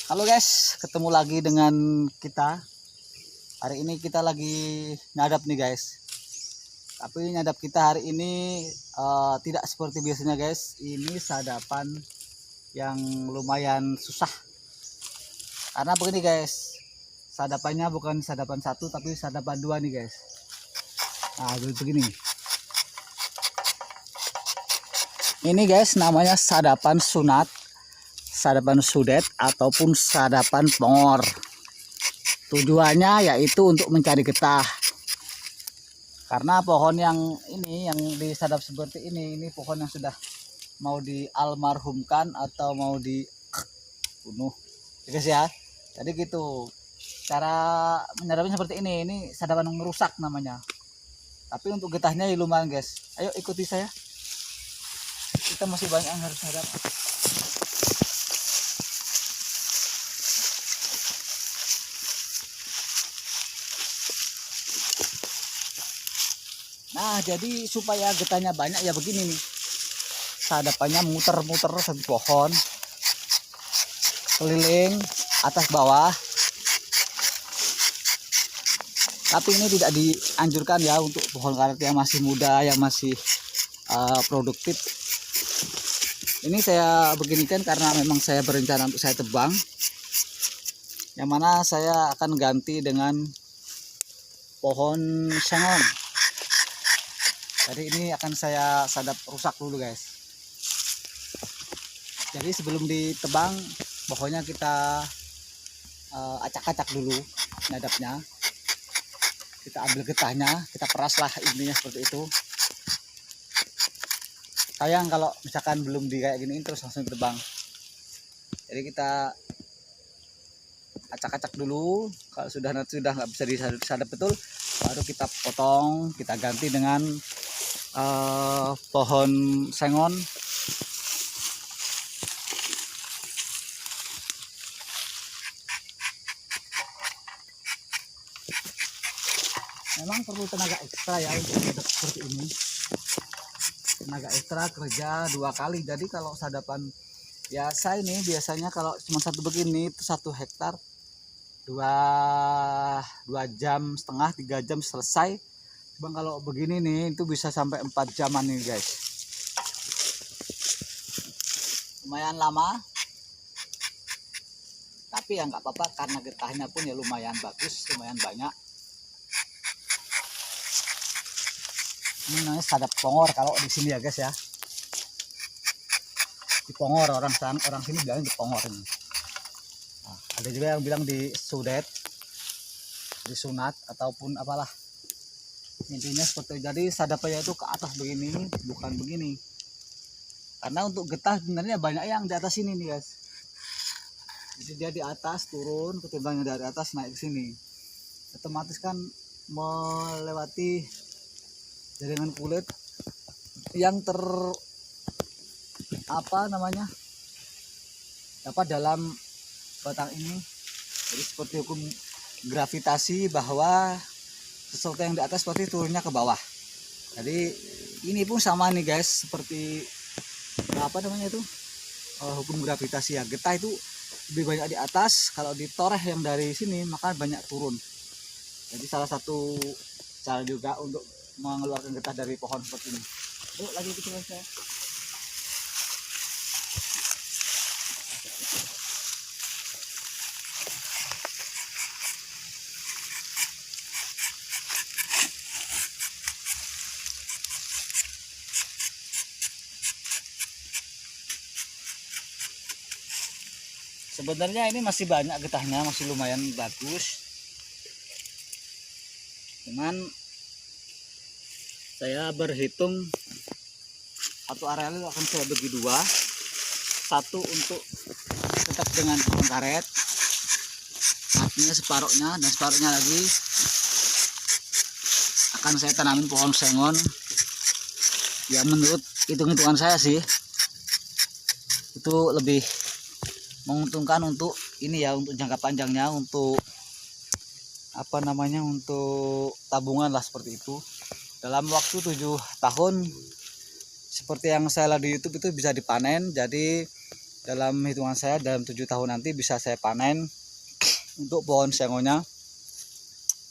Halo guys, ketemu lagi dengan kita. Hari ini kita lagi nyadap nih guys. Tapi nyadap kita hari ini tidak seperti biasanya guys. Ini sadapan yang lumayan susah. Karena begini guys, sadapannya bukan sadapan satu tapi sadapan dua nih guys. Nah begini. Ini guys namanya sadapan sunat, sadapan sudet ataupun sadapan pongor. Tujuannya yaitu untuk mencari getah. Karena pohon yang ini yang disadap seperti ini pohon yang sudah mau dialmarhumkan atau mau dibunuh. Guys ya. Jadi gitu. Cara menyadapnya seperti ini sadapan merusak namanya. Tapi untuk getahnya ya lumayan guys. Ayo ikuti saya. Kita masih banyak yang harus sadap. Nah, jadi supaya getahnya banyak ya begini nih. Sadapannya muter-muter satu pohon. Keliling atas bawah. Tapi ini tidak dianjurkan ya untuk pohon karet yang masih muda, yang masih produktif. Ini saya beginikan karena memang saya berencana untuk saya tebang. Yang mana saya akan ganti dengan pohon sengon. Jadi ini akan saya sadap rusak dulu guys. Jadi sebelum ditebang pokoknya kita acak-acak dulu nyadapnya. Kita ambil getahnya, kita peraslah intinya seperti itu. Sayang kalau misalkan belum di kayak gini terus langsung ditebang. Jadi kita acak-acak dulu. Kalau sudah nggak bisa disadap betul, baru kita potong, kita ganti dengan pohon sengon. Memang perlu tenaga ekstra ya untuk sadap seperti ini. Tenaga ekstra kerja 2 kali. Jadi kalau sadapan biasa ini biasanya kalau cuma satu begini itu 1 hektar 2 jam setengah 3 jam selesai. Bang kalau begini nih itu bisa sampai 4 jaman nih guys. Lumayan lama. Tapi ya nggak apa-apa karena getahnya pun ya lumayan bagus, lumayan banyak. Ini namanya sadap pongor kalau di sini ya guys ya. Di pongor orang sini bilang di pongor ini. Nah, ada juga yang bilang di sudet, di sunat ataupun apalah. Intinya seperti jadi sadapannya itu ke atas begini, bukan begini. Karena untuk getah sebenarnya banyak yang di atas ini nih guys. Jadi dia di atas turun, ketimbangnya dari atas naik ke sini. Otomatis kan melewati jaringan kulit yang dapat dalam batang ini. Jadi seperti hukum gravitasi bahwa sesuatu yang di atas pasti turunnya ke bawah. Jadi ini pun sama nih guys, seperti hukum gravitasi ya. Getah itu lebih banyak di atas, kalau ditoreh yang dari sini maka banyak turun. Jadi salah satu cara juga untuk mengeluarkan getah dari pohon seperti ini. Yuk lagi kita saya. Sebenarnya ini masih banyak getahnya, masih lumayan bagus. Cuman saya berhitung satu areal itu akan saya bagi 2. Satu untuk tetap dengan pohon karet, artinya separuhnya, dan separuhnya lagi akan saya tanamin pohon sengon. Ya menurut hitung-hitungan saya sih itu lebih menguntungkan untuk ini ya, untuk jangka panjangnya, untuk untuk tabungan lah seperti itu. Dalam waktu 7 tahun seperti yang saya lihat di YouTube itu bisa dipanen. Jadi dalam hitungan saya dalam 7 tahun nanti bisa saya panen untuk pohon sengonya,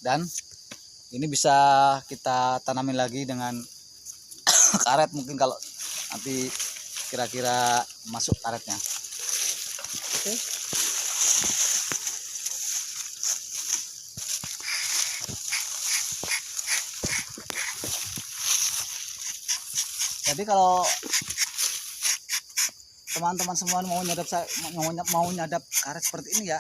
dan ini bisa kita tanamin lagi dengan karet mungkin kalau nanti kira-kira masuk karetnya. Oke. Jadi kalau teman-teman semua mau nyadap karet seperti ini ya,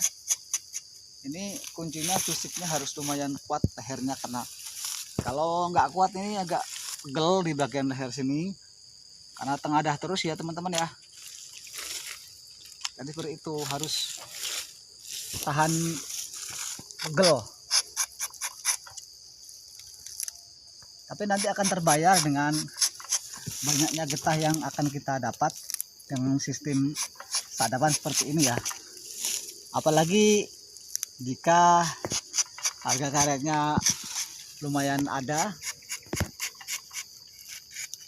ini kuncinya fisiknya harus lumayan kuat lehernya, karena kalau nggak kuat ini agak pegel di bagian leher sini karena tengadah terus ya teman-teman ya. Jadi seperti itu, harus tahan pegel, tapi nanti akan terbayar dengan banyaknya getah yang akan kita dapat dengan sistem sadapan seperti ini ya. Apalagi jika harga karetnya lumayan ada,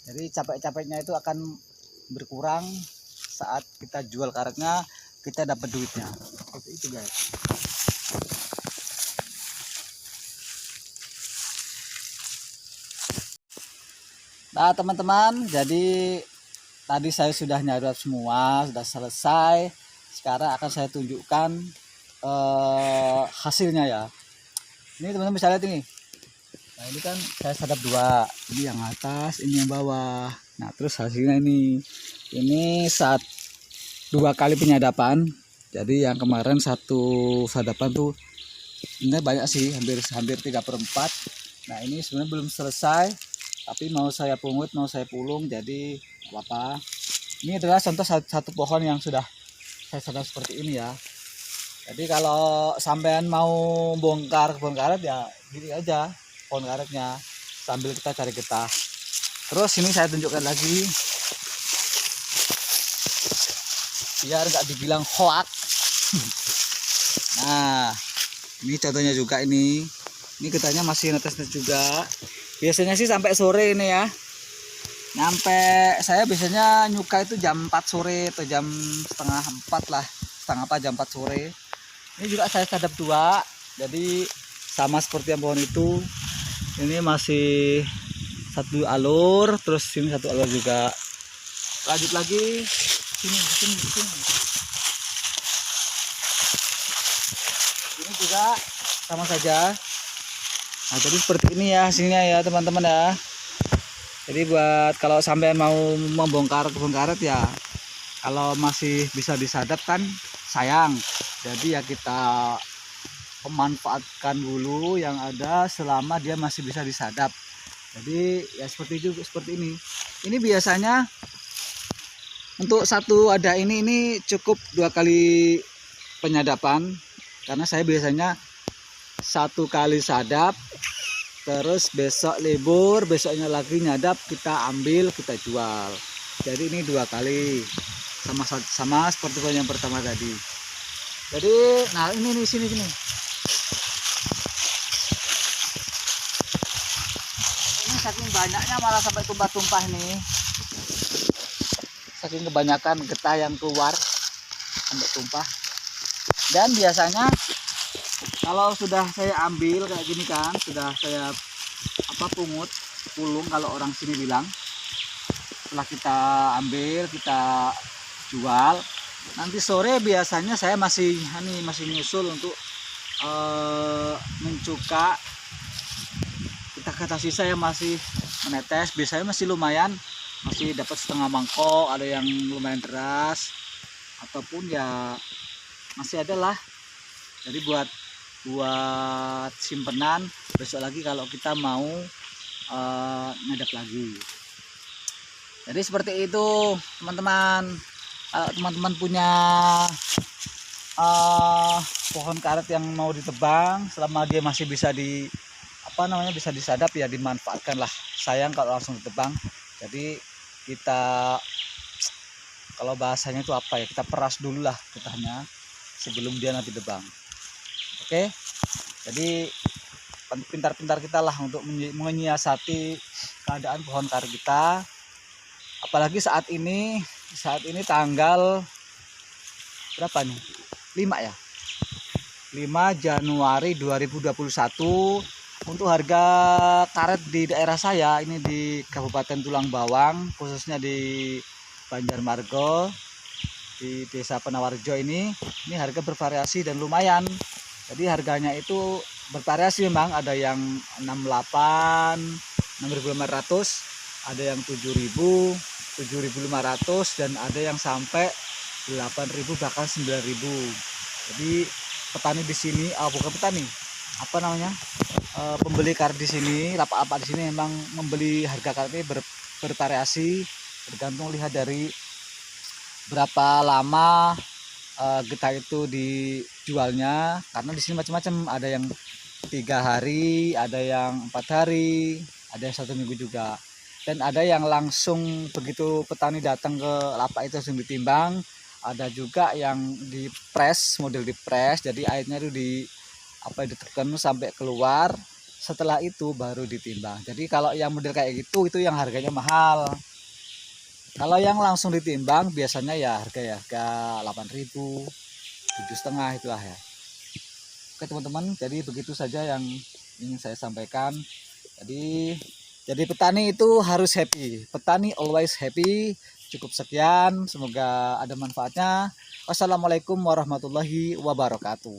jadi capek-capeknya itu akan berkurang saat kita jual karetnya, kita dapat duitnya. Seperti itu guys. Nah teman-teman, jadi tadi saya sudah nyadap semua, sudah selesai. Sekarang akan saya tunjukkan hasilnya ya. Ini teman-teman bisa lihat ini. Nah ini kan saya sadap 2, ini yang atas, ini yang bawah. Nah terus hasilnya ini 2 kali penyadapan. Jadi yang kemarin 1 sadapan tuh ini banyak sih, hampir 3/4. Nah ini sebenarnya belum selesai, tapi mau saya pungut, mau saya pulung, jadi apa-apa. Ini adalah contoh satu pohon yang sudah saya sadap seperti ini ya. Jadi kalau sampean mau bongkar kebun karet ya gini aja pohon karetnya, sambil kita cari getah. Terus ini saya tunjukkan lagi biar nggak dibilang hoak. Nah ini contohnya juga, ini getahnya masih netes juga. Biasanya sih sampai sore ini ya. Saya biasanya nyuka itu jam 4 sore atau jam setengah 4 lah. Jam 4 sore. Ini juga saya sadap 2. Jadi sama seperti yang pohon itu. Ini masih 1 alur, terus sini 1 alur juga. Lanjut lagi sini. Ini juga sama saja. Nah jadi seperti ini ya hasilnya ya teman-teman ya. Jadi buat kalau sampai mau membongkar kebun karet ya, kalau masih bisa disadap kan sayang. Jadi ya kita memanfaatkan dulu yang ada selama dia masih bisa disadap. Jadi ya seperti ini. Ini biasanya untuk 1 wadah ini cukup 2 kali penyadapan, karena saya biasanya 1 kali sadap, terus besok libur, besoknya lagi nyadap, kita ambil, kita jual. Jadi ini 2 kali, sama seperti yang pertama tadi. Jadi nah ini sini. Ini saking banyaknya malah sampai tumpah-tumpah nih. Saking kebanyakan getah yang keluar sampai tumpah. Dan biasanya kalau sudah saya ambil kayak gini kan, sudah saya pulung kalau orang sini bilang. Setelah kita ambil, kita jual, nanti sore biasanya saya masih nyusul untuk mencuka. Kata sisa yang masih menetes, biasanya masih lumayan, masih dapat setengah mangkok, ada yang lumayan deras, ataupun ya masih ada lah. Jadi buat simpenan besok lagi kalau kita mau nyadap lagi. Jadi seperti itu teman-teman. Kalau teman-teman punya pohon karet yang mau ditebang, selama dia masih bisa bisa disadap ya dimanfaatkan lah. Sayang kalau langsung ditebang. Jadi kita, kalau bahasanya itu apa ya, kita peras dulu lah getahnya sebelum dia nanti ditebang. Oke, jadi pintar-pintar kita lah untuk menyiasati keadaan pohon karet kita. Apalagi saat ini tanggal berapa nih? 5 ya. 5 Januari 2021. Untuk harga karet di daerah saya ini di Kabupaten Tulang Bawang, khususnya di Banjarmargo, di Desa Penawarjo ini harga bervariasi dan lumayan. Jadi harganya itu bervariasi memang, ada yang 68, 6.500, ada yang 7.000, 7.500, dan ada yang sampai 8.000 bahkan 9.000. Jadi petani di sini, bukan petani, apa namanya, pembeli karet di sini, lapak-lapak di sini memang membeli harga karet ini bervariasi, tergantung lihat dari berapa lama getah itu dijualnya, karena di sini macam-macam, ada yang 3 hari, ada yang 4 hari, ada yang 1 minggu juga, dan ada yang langsung begitu petani datang ke lapak itu langsung ditimbang. Ada juga yang di press, model di press, jadi airnya itu ditekan sampai keluar, setelah itu baru ditimbang. Jadi kalau yang model kayak gitu itu yang harganya mahal. Kalau yang langsung ditimbang biasanya ya harga 8.000, 7,5 itulah ya. Oke teman-teman, jadi begitu saja yang ingin saya sampaikan. Jadi petani itu harus happy, petani always happy. Cukup sekian, semoga ada manfaatnya. Wassalamualaikum warahmatullahi wabarakatuh.